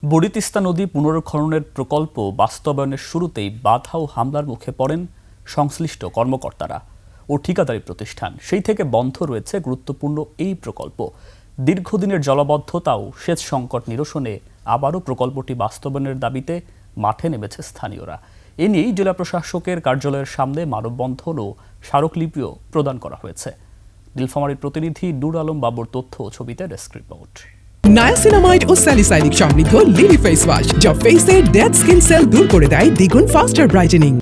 বুড়ি তিস্তা নদী পুনরুৎখননের প্রকল্প বাস্তবায়নের শুরুতেই বাধা ও হামলার মুখে পড়েন সংশ্লিষ্ট কর্মকর্তারা ও ঠিকাদারি প্রতিষ্ঠান। সেই থেকে বন্ধ রয়েছে গুরুত্বপূর্ণ এই প্রকল্প। দীর্ঘদিনের জলাবদ্ধতা ও সেচ সংকট নিরসনে আবারও প্রকল্পটি বাস্তবায়নের দাবিতে মাঠে নেমেছে স্থানীয়রা। এ নিয়েই জেলা প্রশাসকের কার্যালয়ের সামনে মানববন্ধন ও স্মারকলিপিও প্রদান করা হয়েছে। নীলফামারীর প্রতিনিধি নূর আলম বাবুর তথ্য ও ছবিতে ডেস্ক রিপোর্ট। নায়াসিনামাইড ও স্যালিসাইলিক সমৃদ্ধ লিলি ফেস ওয়াশ যা ফেসের ডেড স্কিন সেল দূর করে দেয় দ্বিগুণ ফাস্টার ব্রাইটেনিং।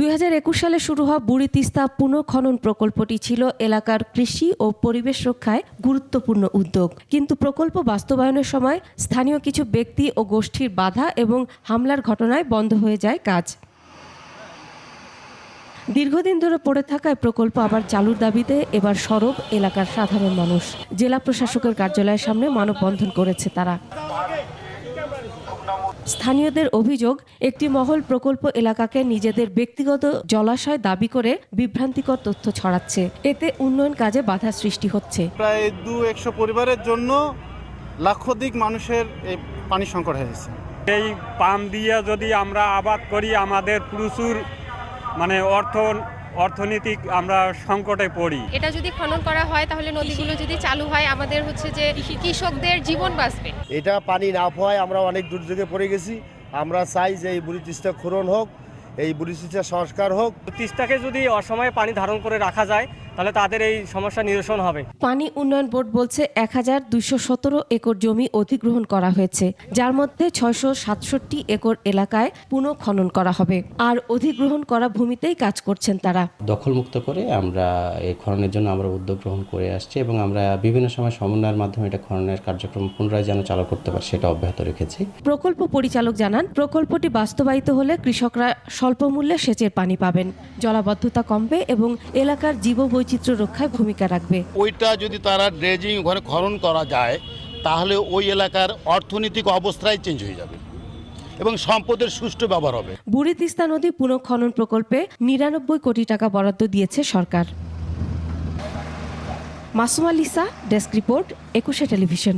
2021 সালে শুরু হওয়া বুড়ি তিস্তা পুনঃখনন প্রকল্পটি ছিল এলাকার কৃষি ও পরিবেশ রক্ষায় গুরুত্বপূর্ণ উদ্যোগ। কিন্তু প্রকল্প বাস্তবায়নের সময় স্থানীয় কিছু ব্যক্তি ও গোষ্ঠীর বাধা এবং হামলার ঘটনায় বন্ধ হয়ে যায় কাজ। দীর্ঘদিন ধরে পড়ে থাকায় প্রকল্প আবার চালুর দাবিতে এবার সরব এলাকার সাধারণ মানুষ। জেলা প্রশাসকের কার্যালয়ের সামনে মানববন্ধন করেছে তারা। স্থানীয়দের অভিযোগ, একটি মহল প্রকল্প এলাকাকে নিজেদের ব্যক্তিগত জলাশয় দাবি করে বিভ্রান্তিকর তথ্য ছড়াচ্ছে। এতে উন্নয়ন কাজে বাধা সৃষ্টি হচ্ছে। প্রায় 200 পরিবারের জন্য লক্ষাধিক মানুষের এই পানি সংকট হয়েছে। এই পাম্প দিয়ে যদি আমরা আবাদ করি আমাদের প্রচুর অর্থনৈতিক আমরা সংকটে পড়ি। এটা যদি খনন করা হয় তাহলে নদীগুলো যদি চালু হয় আমাদের যে কৃষকদের জীবন বাঁচবে। এটা পানি না হয় আমরা অনেক দুর্যোগে পড়ে গেছি। আমরা চাই যে এই বুড়ি তিস্তা খনন হোক, এই বুড়ি তিস্তা সংস্কার হোক। তিস্তাকে যদি অসময়ে পানি ধারণ করে রাখা যায় তাহলে তাদের এই সমস্যা নিরসন হবে। পানি উন্নয়ন বোর্ড বলছে 1217 একর জমি অধিগ্রহণ করা হয়েছে, যার মধ্যে 667 একর এলাকায় পুনঃখনন করা হবে। আর অধিগ্রহণ করা ভূমিতেই কাজ করছেন তারা। দখলমুক্ত করে আমরা এই খননের জন্য আমরা উদ্যোগ গ্রহণ করে আসছি এবং আমরা বিভিন্ন সময় সমন্বয়ের মাধ্যমে এটা খননের কার্যক্রম পুনরায় যেন চালু করতে পারে সেটা অব্যাহত রেখেছি। প্রকল্প পরিচালক জানান, প্রকল্পটি বাস্তবায়িত হলে কৃষকরা স্বল্প মূল্যে সেচের পানি পাবেন, জলাবদ্ধতা কমবে এবং এলাকার জীববৈচিত্র্য রক্ষায় ভূমিকা রাখবে। ওইটা যদি তারা ড্রেজিং ওখানে খনন করা যায় তাহলে ওই এলাকার অর্থনৈতিক অবস্থাই চেঞ্জ হয়ে যাবে এবং সম্পদের সুষ্ঠু ব্যবহার হবে। বুড়ি তিস্তা নদী পুনঃখনন প্রকল্পে 99 কোটি টাকা বরাদ্দ দিয়েছে সরকার। Masuma Lisa, desk report, 21 television.